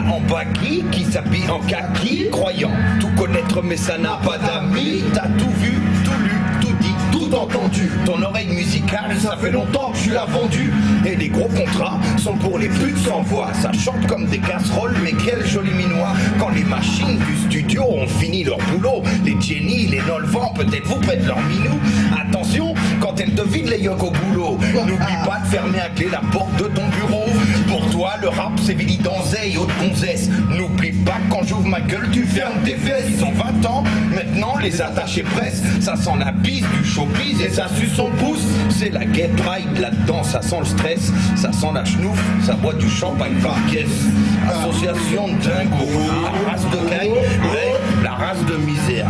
en baggy qui s'habille en kaki, croyant tout connaître mais ça n'a pas d'amis. T'as tout vu, tout lu, tout dit, tout entendu. Ton oreille musicale, ça fait longtemps que tu l'as vendue. Et les gros contrats sont pour les putes sans voix. Ça chante comme des casseroles, mais quel joli minois. Quand les machines du studio ont fini leur boulot, les Jenny, les Nolvans, peut-être vous prêtent leur minou. Attention, quand elles te vident les yoks au boulot, n'oublie pas de fermer à clé la porte de ton bureau. Pour toi, le rap, c'est Billy Danzey, haute gonzesse. N'oublie pas que quand j'ouvre ma gueule, tu fermes tes fesses. Ils ont 20 ans, maintenant les attachés presse. Ça sent la bise du showbiz et ça suce son pouce. C'est la get ride là-dedans, ça sent le stress. Ça sent la chenouf, ça boit du champagne par caisse. Association de dingo, la race de caille, la race de misère.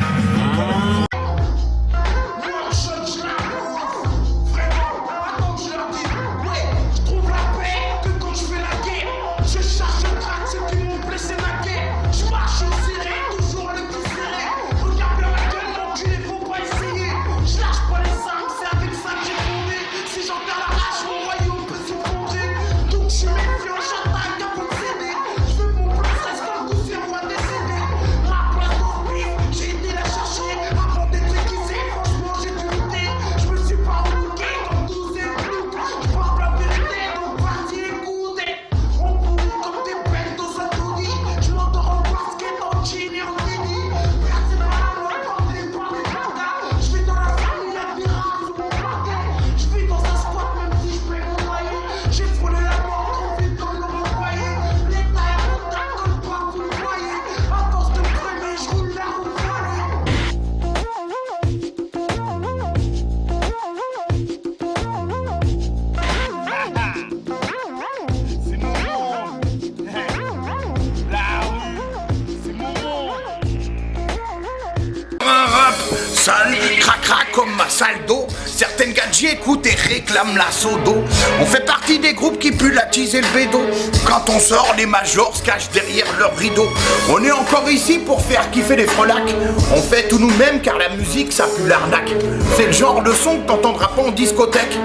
Sale, cracra comme ma salle d'eau. Certaines gadgets écoutent et réclament la sodo. On fait partie des groupes qui puent la tease et le bédo. Quand on sort, les majors se cachent derrière leur rideau. On est encore ici pour faire kiffer les frelacs. On fait tout nous-mêmes car la musique ça pue l'arnaque. C'est le genre de son que t'entendras pas en discothèque.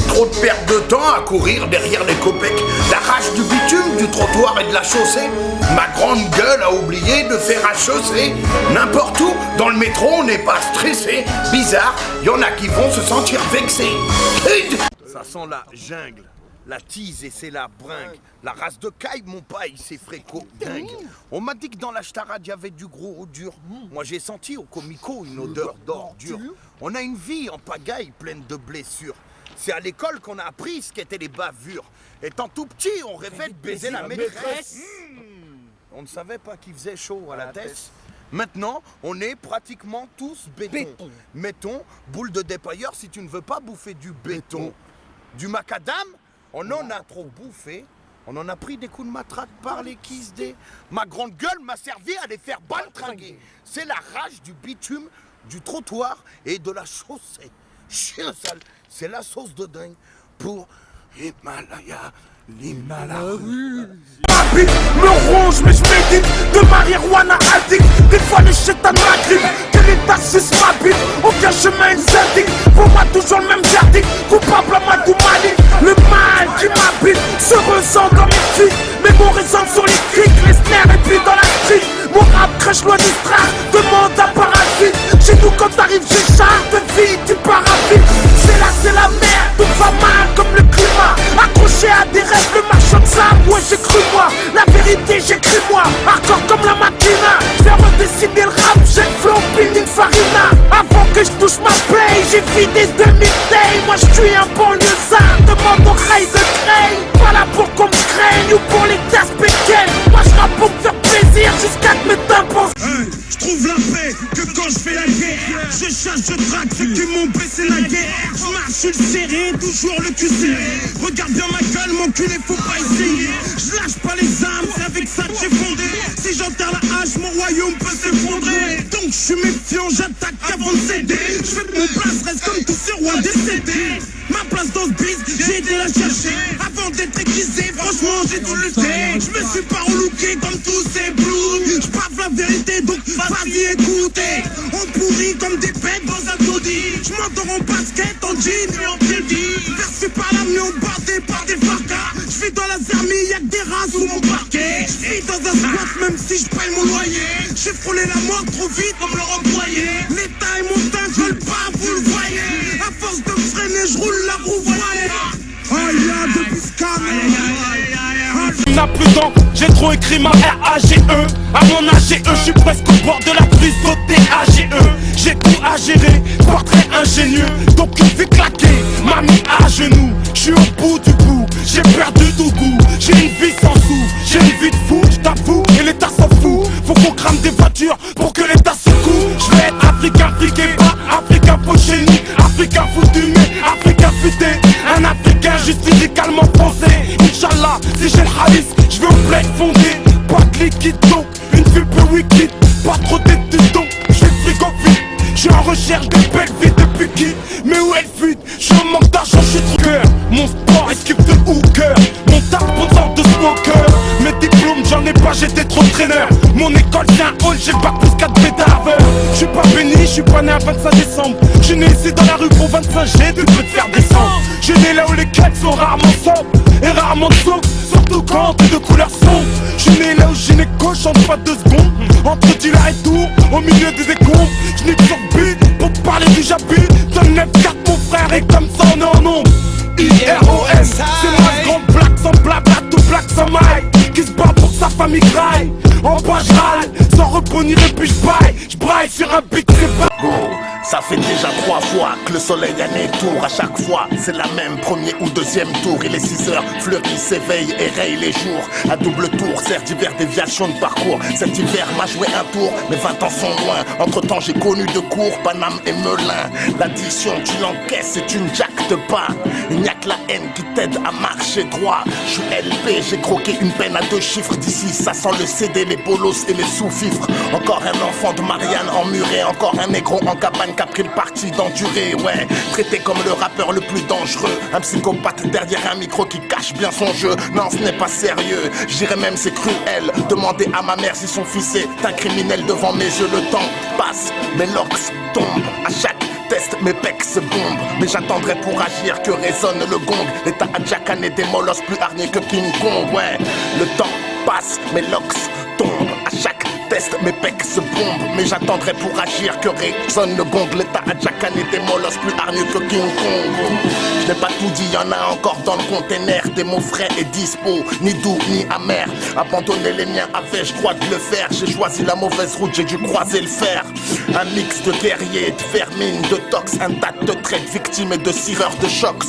Trop de perte de temps à courir derrière les copecs. La rage du bitume, du trottoir et de la chaussée. Ma grande gueule a oublié de faire à chaussée. N'importe où, dans le métro, on n'est pas stressé. Bizarre, y'en a qui vont se sentir vexés. Ça sent la jungle, la tease et c'est la bringue. La race de caille, mon paille, c'est fréco dingue. On m'a dit que dans la ch'tarade, y avait du gros ou dur. Moi, j'ai senti au comico une odeur d'ordure. On a une vie en pagaille pleine de blessures. C'est à l'école qu'on a appris ce qu'étaient les bavures. Étant tout petit, on rêvait de baiser la maîtresse. On ne savait pas qu'il faisait chaud à la tête. Maintenant, on est pratiquement tous béton. Mettons, boule de dépailleur si tu ne veux pas bouffer du béton. Du macadam, on en a trop bouffé. On en a pris des coups de matraque par les Kiss Day. Ma grande gueule m'a servi à les faire baltringuer. C'est la rage du bitume, du trottoir et de la chaussée. Chien sale, c'est la sauce de dingue pour Himalaya. L'Himalaya. Ma bite me ronge mais je médite de marijuana addict. Des fois le chétan m'agrippe. Quel état suisse ma bite. Aucun chemin indique. Pour moi toujours le même verdict. Coupable à Madou Malik. Le mal qui m'habite se ressent dans mes filles. Mémorisant sur les clics, les snares et puis dans la street. Mon rap crèche loin d'Istra. Demande à Parasite. Chez nous quand t'arrives j'ai char de vie du parasite. C'est la merde, tout va mal comme le climat. Accroché à des rêves, le marchand de sable, ouais j'ai cru moi. La vérité j'écris moi, hardcore comme la machina. Je vais redessiner le rap, j'ai le flow building farina. Avant que je touche ma play, j'ai vidé 2000 days. Moi je suis un banlieusard, demande au rail de Creil. Pas là pour qu'on me craigne ou pour les tasses péquelles. Moi je rappe pour me faire plaisir jusqu'à que mes tympans. Je trouve la paix que quand je fais la guerre. Je chasse, je traque ceux qui m'ont baissé la guerre. Je marche une serré, toujours le cul serré. Regarde bien ma gueule, mon culé, faut pas essayer. Je lâche pas les armes, c'est avec ça que j'ai fondé. Si j'enterre la hache, mon royaume peut s'effondrer. Donc je suis méfiant, j'attaque avant de céder. Je fais que mon place reste comme tous ces rois décédés. Ma place dans ce biz, j'ai été la chercher. Avant d'être aiguisé, franchement j'ai dû lutter. Je me suis pas relooké comme tous ces blues. Je parle la vérité, donc vas-y écoutez. On pourrit comme des bêtes dans un taudis. Je m'endors en basket, en jean et en teddy. Perçu par l'amion, bardé par des farcas. Je vis dans la permis, y'a que des rats sous mon parquet. J'vis dans un squat même si je paye mon loyer. J'ai frôlé la mort trop vite comme le employé. L'État et mon teint collent pas, vous le voyez. À force de freiner, je roule la roue voilée. Aïe, depuis ce n'a plus d'encre, j'ai trop écrit ma R-A-G-E. À mon AGE, je suis presque au bord de la prison TAGE. J'ai tout à gérer, portrait ingénieux. Donc une vie claquée, m'a mis à genoux. Je suis au bout du bout, j'ai perdu tout goût. J'ai une vie sans sous, j'ai une vie de fou, je t'avoue, et l'État s'en fout. Faut qu'on crame des voitures pour que l'État secoue. Je vais être africain friqué, pas africain poché, africain foutu, mais africain futé. Un africain juste physiquement français. Inch'Allah, si j'ai le halis, je vais au bled fondé. Pas de liquide donc, une vue peu wicked. Pas trop d'études donc, j'ai le frigo vide. J'suis en recherche de belles vies depuis qui. Mais où elle fuite, j'suis en manque d'argent, j'suis trop cœur. Mon sport esquive de hooker. Mon taf sponsor de smoker. Mes diplômes j'en ai pas, j'étais trop traîneur. Mon école c'est un hall, j'ai le bac plus 4 bédaveurs. J'suis pas béni, j'suis pas né un 25 décembre. J'suis né ici dans la rue pour 25 G, tu peux te faire descendre. J'suis né là où les quêtes sont rarement sobres et rarement souples. Surtout quand t'es de couleur sombre. J'suis né là où gynéco chante pas 2 secondes. Entre Dila et Tours, au milieu des décombres. J'nique sur beat pour te parler du j'habite. Donne 9-4 mon frère et comme ça on est en nombre. IROS, c'est moi le grand black sans blabla, tout black sans maille. Qui se bat pour que sa famille graille. En bas j'râle, sans repos ni puis j'braille sur un beat c'est pas. Ça fait déjà 3 fois que le soleil a né tour. À chaque fois, c'est la même, premier ou deuxième tour. Il est 6 heures, Fleury s'éveille et raye les jours. À double tour, sert divers déviations de parcours. Cet hiver m'a joué un tour, mes 20 ans sont loin. Entre temps, j'ai connu de cours, Paname et Melun. L'addition, tu l'encaisses et tu ne jactes pas. Il n'y a que la haine qui t'aide à marcher droit. Je suis LP, j'ai croqué une peine à 2 chiffres. D'ici, ça sent le CD, les bolos et les sous-fifres. Encore un enfant de Marianne emmuré, encore un négro en cabane qui a pris le parti d'endurer, ouais. Traité comme le rappeur le plus dangereux. Un psychopathe derrière un micro qui cache bien son jeu. Non, ce n'est pas sérieux, je dirais même c'est cruel. Demander à ma mère si son fils est un criminel devant mes yeux. Le temps passe, mes locks tombent. À chaque test, mes pecs se bombent. Mais j'attendrai pour agir que résonne le gong. L'État a déjà canné des molosses plus hargnés que King Kong, ouais. Le temps passe, mes locks tombent. À chaque test, mes pecs se bombent. Mais j'attendrai pour agir que résonne le gong. L'État a déjà canné des molosses plus hargneux que King Kong. Je n'ai pas tout dit, y'en a encore dans le container. Des mots frais et dispo, ni doux ni amers. Abandonner les miens, avais-je droit de le faire? J'ai choisi la mauvaise route, j'ai dû croiser le fer. Un mix de guerriers, de vermine, de tox. Un tas de traits de victimes et de cireurs de chocs.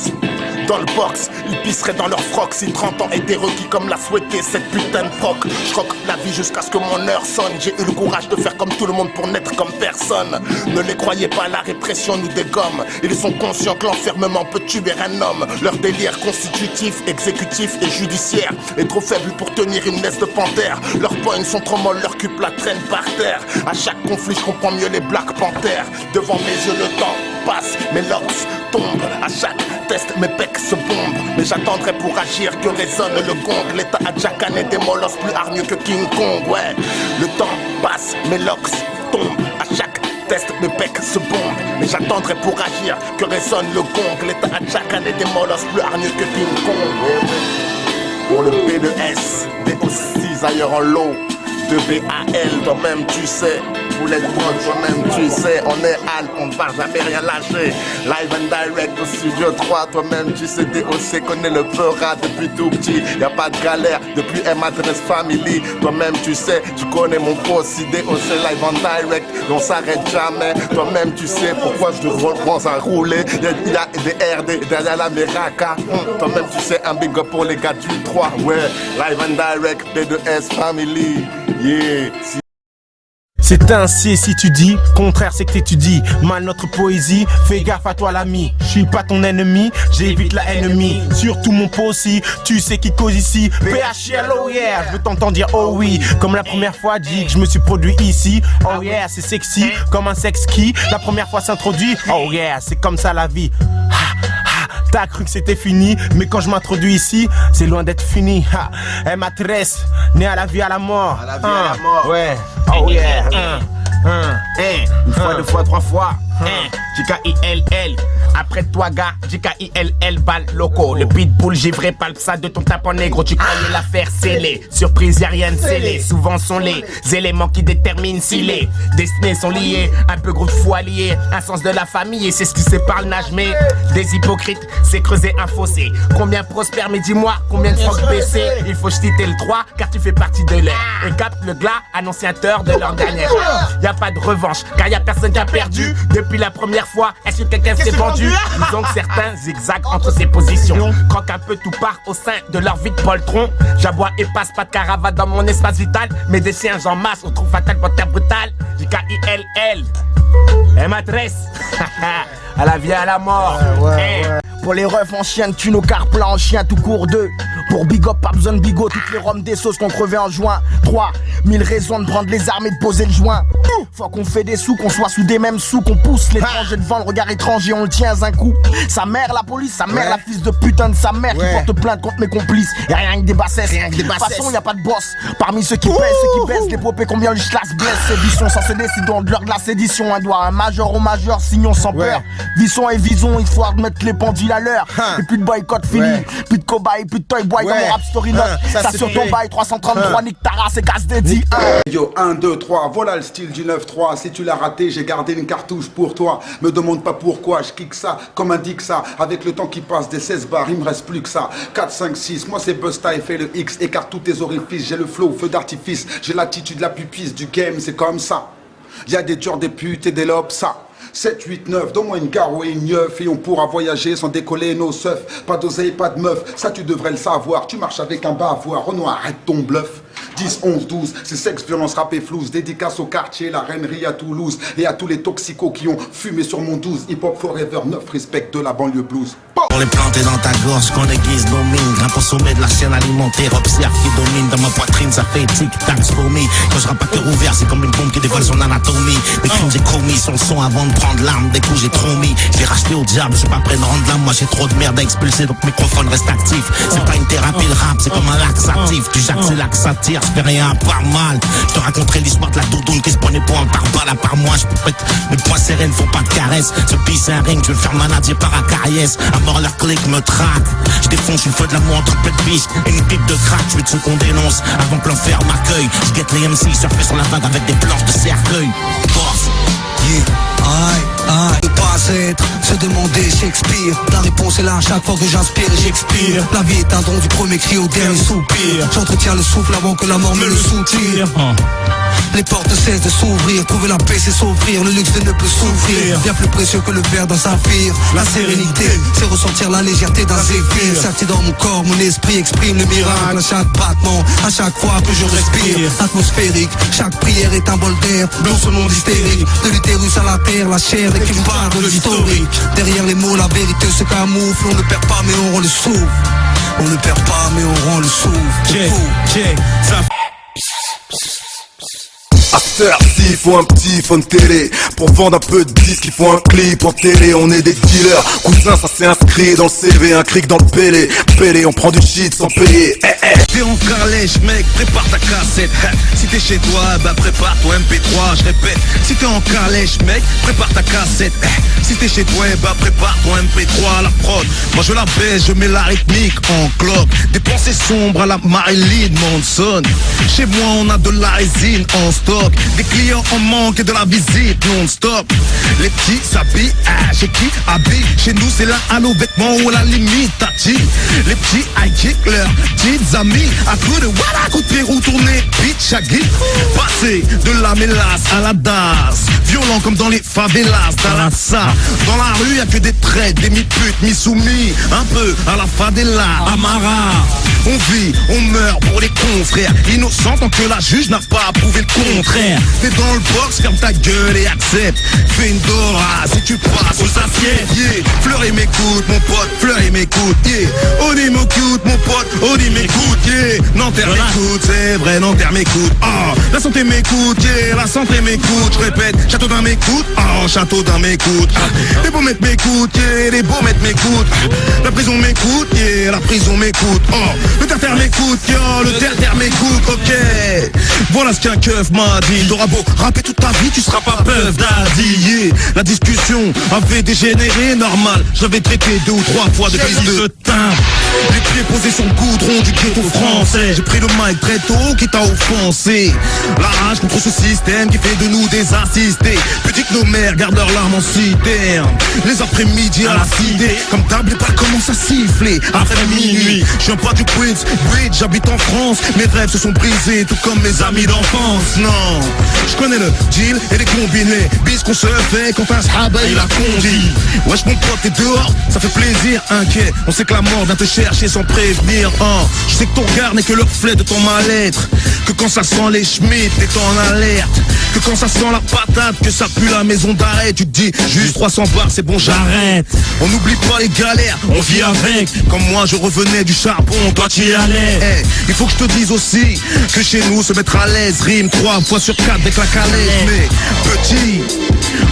Dans le box, ils pisseraient dans leur froc. Si 30 ans étaient requis comme l'a souhaité cette putain de proc. Je croque la vie jusqu'à ce que mon heure sonne. J'ai eu le courage de faire comme tout le monde pour n'être comme personne. Ne les croyez pas, la répression nous dégomme. Ils sont conscients que l'enfermement peut tuer un homme. Leur délire constitutif, exécutif et judiciaire est trop faible pour tenir une laisse de panthère. Leurs poignes sont trop molles, leur cup la traîne par terre. À chaque conflit, je comprends mieux les Black Panthers. Devant mes yeux, le temps passe, mes locks tombent. À chaque test, mes pecs se bombent. Mais j'attendrai pour agir que résonne le gong. L'État a déjà canné des molosses plus hargneux que King Kong, ouais. Le temps passe, mes locks tombent. À chaque test, mes pecs se bombent. Mais j'attendrai pour agir que résonne le gong. L'État a déjà canné des molosses plus hargneux que King Kong. Pour le P2S, DO6 ailleurs en lot. De BAL, toi-même tu sais. Poulet de prod, toi-même tu sais. On est Al, on ne va jamais rien lâcher. Live and direct au studio 3, toi-même tu sais. DOC connaît le peura depuis tout petit. Y'a pas de galère depuis M Adresse Family. Toi-même tu sais, tu connais mon poste. DOC live and direct, on s'arrête jamais. Toi-même tu sais pourquoi je te reprends à rouler. Y'a des RD derrière la Meraka. Toi-même tu sais, un big up pour les gars du 3. Ouais, live and direct, B2S Family. Yeah. C'est ainsi, si tu dis contraire, c'est que t'étudies mal notre poésie. Fais gaffe à toi l'ami, je suis pas ton ennemi, j'évite la ennemie. Surtout mon pot aussi, tu sais qui cause ici. PHL, oh yeah, je veux t'entendre dire oh oui. Comme la première fois, dis que je me suis produit ici. Oh yeah, c'est sexy, comme un sex qui la première fois s'introduit. Oh yeah, c'est comme ça la vie. T'as cru que c'était fini, mais quand je m'introduis ici, c'est loin d'être fini. Elle m'adresse, née à la vie à la mort. À la vie à la mort. Ouais. Oh yeah. Une fois, 2 fois, 3 fois. J-K-I-L-L. Après toi, gars, J-K-I-L-L, balle loco. Le pitbull givré palpe ça de ton tapon négro. Tu croyais l'affaire scellée. Surprise, y'a rien de scellé. Souvent sont les éléments qui déterminent si les destinées sont liées. Un peu gros de foi lié, un sens de la famille. Et c'est ce qui sépare le nage. Mais des hypocrites, c'est creuser un fossé. Combien prospère, mais dis-moi, combien de francs baissés. Il faut jeter le 3 car tu fais partie de l'air. Et capte le glas, annonciateur de leur dernière. Y'a pas de revanche, car y'a personne qui a perdu. Depuis la première fois, est-ce que quelqu'un s'est vendu? Disons que certains zigzags entre ces positions. Croque un peu tout part au sein de leur vie de poltron. J'aboie et passe, pas de caravane dans mon espace vital. Mais des chiens en masse, au trou fatal, terre brutale. J-K-I-L-L. Eh maîtresse, à la vie, à la mort. Pour les refs en chien, tu nos car plat en chien tout court 2. Pour big up, pas besoin de bigot, toutes les roms des sauces qu'on crevait en juin. 3 1000 raisons de prendre les armes et de poser le joint. Faut qu'on fait des sous, qu'on soit sous des mêmes sous, qu'on pousse l'étranger devant le regard étranger, on le tient à un coup. Sa mère la police, sa mère la fils de putain de sa mère qui porte plainte contre mes complices. Y'a rien que des bassesses, de toute façon y'a pas de boss. Parmi ceux qui pèsent, ceux qui baissent, l'épopée combien le schlass blesse. Ces Visson sans céder, c'est dans l'heure de la sédition. Un doigt, un majeur au majeur, signons sans peur. Visson et Vison, histoire de mettre les pendules à l'heure. Et plus de boycott fini, plus de cobaye, plus de toy boy dans mon rap story note. Ça sur ton bail, 333, nique ta race et casse des 10. Yo, 1, 2, 3, voilà le style du 9-3. Si tu l'as raté, j'ai gardé une cartouche pour toi. Me demande pas pourquoi, je kick ça comme un dick ça. Avec le temps qui passe des 16 bars, il me reste plus que ça. 4, 5, 6, moi c'est Busta et fait le X. Écarte tous tes orifices, j'ai le flow, feu d'artifice. J'ai l'attitude la pupisse du game, c'est comme ça. Y'a des durs, des putes et des lobes, ça. 7, 8, 9, donne-moi une garo et une neuf et on pourra voyager sans décoller nos seufs. Pas d'oseille, pas de meuf, ça tu devrais le savoir. Tu marches avec un bavoir, Renoir, arrête ton bluff. 10, 11, 12, c'est sexe, violence, rap et flouze. Dédicace au quartier, la reinerie à Toulouse. Et à tous les toxicos qui ont fumé sur mon 12. Hip hop forever, 9, respect de la banlieue blues. On les planter dans ta gorge, qu'on aiguise nos mines. Grimpe au sommet de la chaîne alimentaire, observe qui domine. Dans ma poitrine, ça fait tic-tac pour me. Quand je rappe à cœur ouvert, c'est comme une bombe qui dévoile son anatomie. Les crimes j'ai commis sur le son avant de prendre l'arme. Des coups j'ai trop mis, j'ai racheté au diable. Je suis pas prêt de rendre l'âme, moi j'ai trop de merde à expulser. Donc le microphone reste actif. C'est pas une thérapie, le rap, c'est comme un laxatif. Tu jacques, c'est là que ça tire, je fais rien à part mal. Je te raconterai l'histoire de la doudoune qui se prenait pour un pare-balles à part moi. Je peux être mes poings serrés, ne faut pas de caresse. Ce pis c'est un ring, je vais le faire manager par Acariès. À mort leur clic me traque. Je défonce une fois de l'amour entre pète biche et une pipe de crack. Je suis de ceux qu'on dénonce avant que l'enfer m'accueille. Je guette les MC surfer sur la vague avec des planches de cercueil. Force. Ne pas être, se demander Shakespeare. La réponse est là à chaque fois que j'inspire et j'expire. La vie est un don du premier cri au dernier soupir. J'entretiens le souffle avant que la mort me le soutire. Les portes cessent de s'ouvrir. Trouver la paix c'est s'offrir le luxe de ne plus souffrir. Bien plus précieux que le verre d'un saphir. La sérénité c'est ressentir la légèreté d'un zéphyr. Certi dans mon corps, mon esprit exprime le miracle. À chaque battement, à chaque fois que je respire. Atmosphérique, chaque prière est un bol d'air. Dans ce monde hystérique, de l'utérus à la terre, la chair et qui me parle de l'historique. Derrière les mots, la vérité se camoufle. On ne perd pas mais on rend le souffle. On ne perd pas mais on rend le souffle. After, s'il faut un petit phone télé. Pour vendre un peu de disques, il faut un clip en télé. On est des dealers, cousin, ça s'est inscrit dans le CV. Un cric dans le pélé, pélé, on prend du shit sans payer. T'es en carlèche mec, prépare ta cassette. Si t'es chez toi, bah prépare ton MP3. Je répète, si t'es en carlèche mec, prépare ta cassette. Si t'es chez toi, bah prépare ton MP3. La prod, moi je la baisse, je mets la rythmique en cloque. Des pensées sombres à la Marilyn Manson. Chez moi on a de la résine en stock. Des clients en manque et de la visite non-stop. Les petits s'habillent, chez qui habille. Chez nous c'est la halo vêtements ou la limite tati. Les petits high kick leurs petites amies. À coup de voilà, coup de Pérou tourné, bitch à guide. Passer de la mélasse à la DAS. Violent comme dans les favelas d'Alassa. Dans la rue y'a que des traits, des mi-putes, mi-soumis. Un peu à la favela, Amara. On vit, on meurt pour les confrères. Innocent tant que la juge n'a pas approuvé le contraire. T'es dans le box, ferme ta gueule et accepte. Fais une dora si tu passes aux assiettes. Yeah. Fleury m'écoute mon pote, Fleury m'écoute. Yeah. Oni m'écoute mon pote, Oni m'écoute. Yeah. Nanterre m'écoute, c'est vrai, Nanterre m'écoute. Oh, la santé m'écoute, yeah. La santé m'écoute. Je répète, Châteaudun m'écoute. Oh, Châteaudun m'écoute. Les beaux maîtres m'écoutent, yeah. Les beaux maîtres m'écoutent. La prison m'écoute, yeah. La prison m'écoute. Oh, le terre-terre m'écoute, yo. Le terre-terre m'écoute, ok. Voilà ce qu'un keuf m'a dit. T'auras beau rapper toute ta vie, tu seras pas peuf daddy. La discussion avait dégénéré, normal. J'avais traité 2 ou 3 fois de prise de timbre. Les pieds posés sur le goudron du ghetto français. J'ai pris le mic très tôt qui t'a offensé. La rage contre ce système qui fait de nous des assistés. Petit que nos mères gardent leurs larmes en citerne. Les après-midi à la cité, comme table les balles commencent à siffler. Après minuit, je viens pas du Queens, Bridge, j'habite en France. Mes rêves se sont brisés, tout comme mes amis d'enfance. Non, je connais le deal et les combinés. Bis qu'on se fait quand un sahaba il a conduit. Wesh mon pote t'es dehors, ça fait plaisir, inquiet. On sait que la mort vient te chercher sans prévenir. Je sais que ton regard n'est que le reflet de ton mal-être. Que quand ça sent les schmitts, t'es en alerte. Que quand ça sent la patate, que ça pue la maison d'arrêt. Tu te dis juste 300 bars, c'est bon j'arrête. On n'oublie pas les galères, on vit avec. Comme moi je revenais du charbon, toi tu y allais. Hey, il faut que je te dise aussi que chez nous se mettre à l'aise rime 3 fois sur 4 avec la calèche. Mais petit,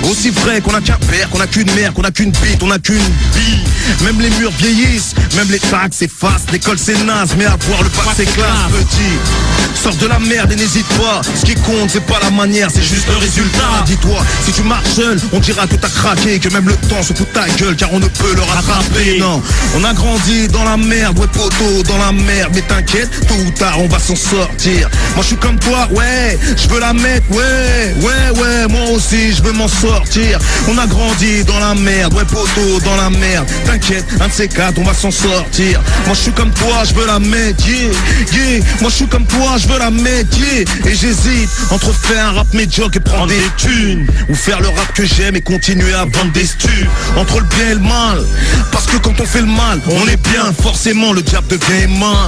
aussi vrai qu'on a qu'un père, qu'on a qu'une mère, qu'on a qu'une bite, on a qu'une bille. Même les murs vieillissent, même les taxes s'effacent. L'école c'est naze, mais avoir le bac c'est classe. Petit, sors de la merde et n'hésite pas. Ce qui compte c'est pas la manière, c'est juste le résultat. Dis-toi, si tu marches seul, on dira que t'as craqué. Que même le temps se fout ta gueule car on ne peut le rattraper. Non, on a grandi dans la merde, ouais poteau, dans la merde. Mais t'inquiète, tôt ou tard on va s'en sortir. Moi je suis comme toi, ouais, je veux la mettre, ouais, moi aussi je veux m'en sortir. On a grandi dans la merde, ouais poteau, dans la merde. T'inquiète, un de ces 4 on va s'en sortir. Moi je suis comme toi, je veux la mettre, yeah. Moi je suis comme toi, je veux la mettre, yeah. Et j'hésite entre faire un rap médiocre et prendre des thunes, ou faire le rap que j'aime et continuer à vendre des stus. Entre le bien et le mal, parce que quand on fait le mal, on est bien, forcément le diable devient aimant.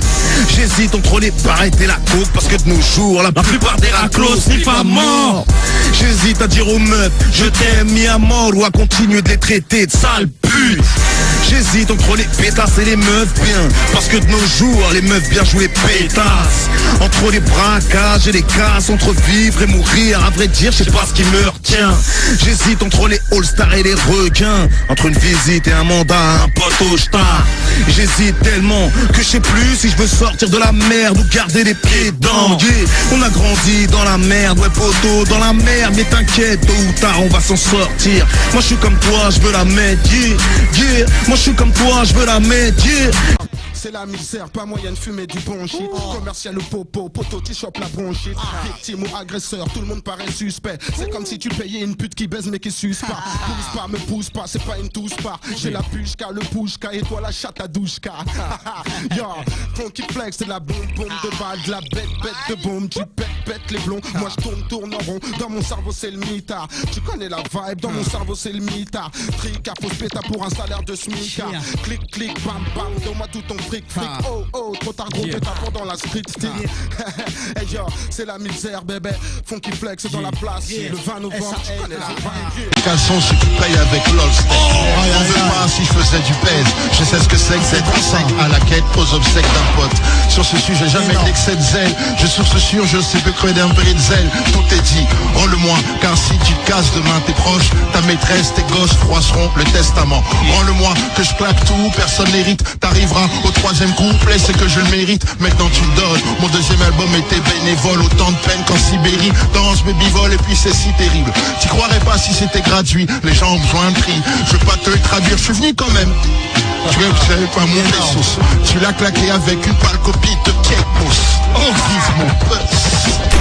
J'hésite entre les barrettes et la coke, parce que de nos jours la plupart des raclos sniffent à mort. J'hésite à dire aux meufs je t'aime mis à mort, ou à continuer de les traiter de sales putes. J'hésite entre les pétasses et les meufs bien, parce que de nos jours les meufs bien jouent les pétasses. Entre les braquages et les casses, entre vivre et mourir, à vrai dire je sais pas ce qui me retient. J'hésite entre les all-stars et les requins, entre une visite et un mandat, un pote au star. J'hésite tellement que je sais plus si je veux sortir de la merde ou garder les pieds dedans. Yeah. On a grandi dans la merde, ouais poteau, dans la merde. Mais t'inquiète, tôt ou tard on va s'en sortir. Moi je suis comme toi, je veux la mettre, yeah. Moi je suis comme toi, je veux la mettre, yeah. C'est la misère, pas moyen de fumer du bon shit. Commercial ou popo, poteau qui chope la bronchite. Victime ou agresseur, tout le monde paraît suspect. C'est comme si tu payais une pute qui baise mais qui suce pas. Pousse pas, me pousse pas, c'est pas une touche pas. J'ai la pushka, le pushka et toi la chatte à douchka. Yo, Funky Flex, c'est la bombe de balle, de la bête de bombe. Tu pètes les blonds, moi je tourne en rond. Dans mon cerveau c'est le mitard. Tu connais la vibe, dans mon cerveau c'est le mitard. Tricard, fausse péta pour un salaire de smicard. Clic, clic, bam, bam, donne-moi tout ton fric. Oh, trop tard gros t'es dans la street style. Hey yo, c'est la misère bébé. Funky Flex dans la place. Le 20 novembre, tu connais la vibe. Caleçon, ce qui paye avec l'Olster. On veut pas si je faisais du pèse. Je sais ce que c'est que cette enseigne à la quête aux obsèques d'un pote. Sur ce sujet, jamais d'excès de zèle. Je source sûr, je sais que creux d'un bris de zèle. Tout est dit, rends-le-moi. Car si tu te casses demain, tes proches, ta maîtresse, tes gosses froisseront le testament. Rends-le-moi, que je claque tout, personne n'hérite. T'arriveras au 3e couplet, c'est que je le mérite. Maintenant tu me donnes, mon 2e album était bénévole. Autant de peine qu'en Sibérie. Danse, baby vol et puis c'est si terrible. T'y croirais pas si c'était gratuit. Les gens ont besoin de prix. Je veux pas te le traduire, je suis venu quand même. Tu sais pas mon sauce. Tu l'as claqué avec une pâle copie de Kate Moss. Oh, vive mon pote.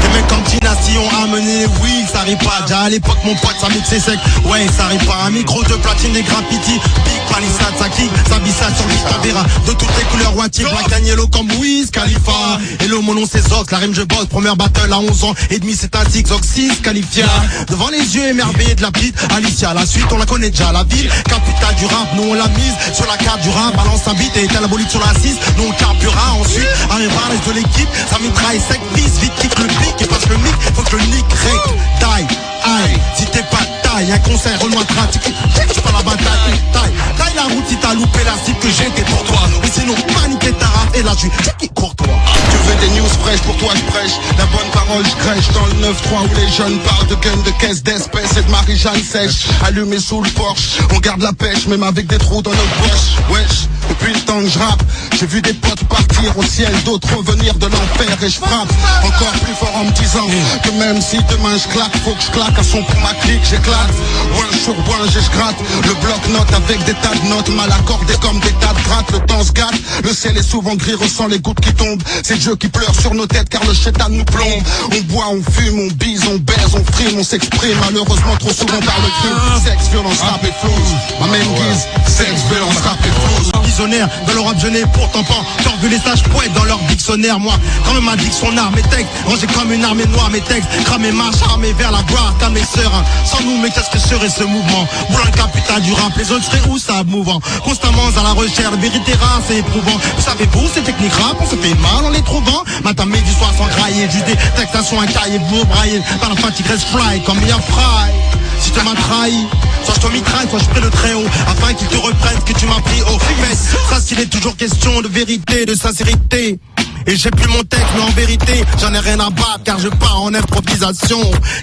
Les mecs comme Dynasty ont amené, oui, ça arrive pas. Déjà à l'époque, mon pote, ça mixe sec. Ouais, ça arrive pas. Un micro de platine, des graffitis. Big palissade, ça kick, ça bissade sur l'Istambera. De toutes les couleurs, Wati, Black Danielo comme Wiz Khalifa. Hello, mon nom c'est Zox, la rime je bosse. Première battle à 11 ans et demi, c'est un tic, Zox 6, Califia. Devant les yeux émerveillés de la petite Alicia. La suite, on la connaît déjà, la ville. Capitale du rap, nous on l'a mise sur la carte du rap. Balance un beat et éteint la bolide sur la 6. Nous on carburera. Ensuite, arrivera l'âge de l'équipe. Ça mitraille sec, fils, vite, kick le pic. Et parce que le mic, faut que le nick règle. Taille, aïe, si t'es pas taille, un conseil, renoir pratique. C'est pas la bataille, taille la route si t'as loupé la cible que j'étais pour toi. Mais sinon, paniquer ta rap et là tu qui court toi. Tu veux des news fraîches, pour toi je prêche. La bonne parole je crèche dans le 9-3 où les jeunes parlent de gun, de caisse d'espèces et de Marie-Jeanne sèche. Allumé sous le Porsche, on garde la pêche même avec des trous dans nos poches. Wesh, depuis le temps que je rappe, j'ai vu des potes partir au ciel, d'autres revenir de l'enfer et je frappe encore plus fort en me disant conscient que même si demain je claque, faut que je claque un son pour ma clique, j'éclate. Ouin sur ouin, je gratte le bloc-notes avec des tas de notes mal accordées comme des tas de grattes. Le temps se gâte, le ciel est souvent gris, ressent les gouttes qui tombent. C'est Dieu qui pleure sur nos têtes car le chétan nous plombe. On boit, on fume, on bise, on baise, on frime, on s'exprime. Malheureusement trop souvent par le crime. Sexe, violence, rap et flouze. Ma même guise, sexe, violence, rap et flouze. Visionnaire, dans leur rap jeûné, pourtant pas. T'as vu les sages poètes dans leur dictionnaire. Moi, quand même ma dictionnaire, mes textes rangés comme une armée noire, mes textes cramés, marche armés vers la gloire. Calme mes sœurs, sans nous, mais qu'est-ce que serait ce mouvement? Voulant le capital du rap, les autres seraient où ça mouvant? Constamment à la recherche, vérité rare, c'est éprouvant. Vous savez-vous, ces techniques rap, on se fait mal en les trouvant. Matin, midi, soir sans grailler, juste des textations à cahier, vous brailler. Par la fatigue reste fly, comme il y a fry. Si tu m'as trahi, soit je te mitraille, soit je prie le très haut, afin qu'il te reprenne ce que tu m'as pris au fait. Ça s'il est toujours question de vérité, de sincérité. Et j'ai plus mon texte, mais en vérité, j'en ai rien à battre, car je pars en improvisation.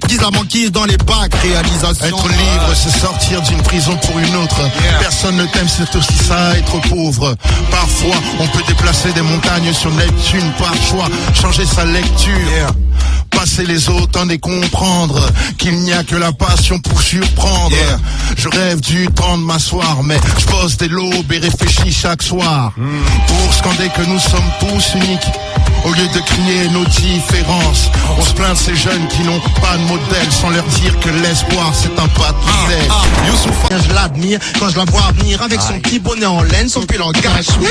Guise la banquise dans les bacs, réalisation. Être libre, c'est sortir d'une prison pour une autre. Personne ne t'aime, c'est aussi ça, être pauvre. Parfois, on peut déplacer des montagnes sur Neptune par choix, changer sa lecture. Passer les autres, en et comprendre qu'il n'y a que la passion pour surprendre. Je rêve du temps de m'asseoir, mais je pose des lobes et réfléchis chaque soir pour scander que nous sommes tous uniques. Au lieu de crier nos différences, on se plaint de ces jeunes qui n'ont pas de modèle, sans leur dire que l'espoir c'est un pas de zèle. Youssoupha, je l'admire quand je la vois venir avec son petit bonnet en laine, son pull en cachemire.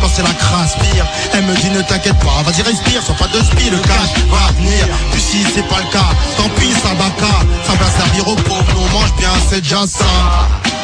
Quand c'est la crasse pire, elle me dit ne t'inquiète pas, vas-y respire, sois pas de spi, le cash va venir. Puis si c'est pas le cas, tant pis ça va cas, ça va servir aux pauvres, nous on mange bien, c'est déjà ça.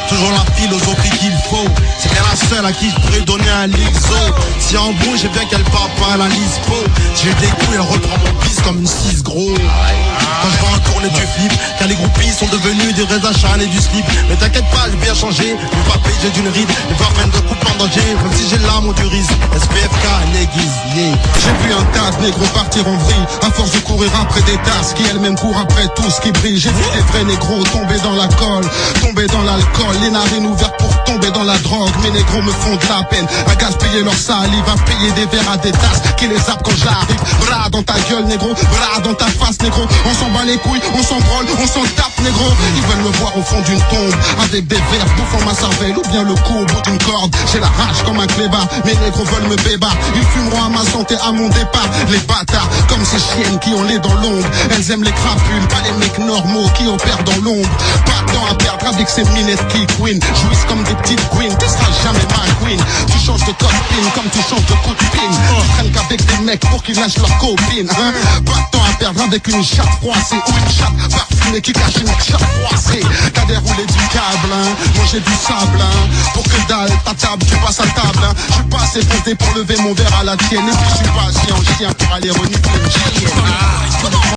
Toujours la philosophie qu'il faut, c'est bien la seule à qui je pourrais donner un lixo. Si en bouge, j'ai bien qu'elle part pas à la lispo. Si j'ai des couilles, elle reprend mon pisse comme une 6 gros. Quand je vais en tournée du flip, car les groupies sont devenus des vrais achats et du slip. Mais t'inquiète pas, j'ai bien changé, le papier j'ai d'une ride, les parfums de coupe en danger, même si j'ai l'âme ou du risque. SPFK, néguise, yeah. J'ai vu un tas de négros partir en vrille, à force de courir après des tasses qui elles-mêmes courent après tout ce qui brille. J'ai vu des vrais négros tomber dans la colle, tomber dans l'alcool, les narines ouvertes pour tomber dans la drogue. Mes négros me font de la peine, à gaspiller leur salive, à payer des verres à des tasses qui les zappent quand j'arrive. Bras dans ta gueule négro, bras dans ta face négro. On s'en bat les couilles, on s'en branle, on s'en tape négro. Ils veulent me voir au fond d'une tombe, avec des verres bouffant ma cervelle ou bien le cou au bout d'une corde. J'ai la rage comme un clébard, mes négros veulent me bébar. Ils fumeront à ma santé, à mon départ. Les bâtards, comme ces chiennes qui ont les dans l'ombre. Elles aiment les crapules, pas les mecs normaux qui opèrent dans l'ombre. Pas de temps à perdre avec ces minettes qui queen. Jouissent comme des petites queens, tu seras jamais ma queen. Tu changes de copine comme tu changes de coup de pine. Tu traînes qu'avec des mecs pour qu'ils lâchent leur copine, hein. Pas de temps à perdre avec une chatte froissée ou une chatte parfumée qui cache une chatte froissée. T'as déroulé du câble, hein, manger du sable, hein. Pour que dalle, ta table, tu passes à table, hein. Je suis pas assez compté pour lever mon verre à la tienne. Et puis je suis pas assis en chien pour aller renifler une chienne.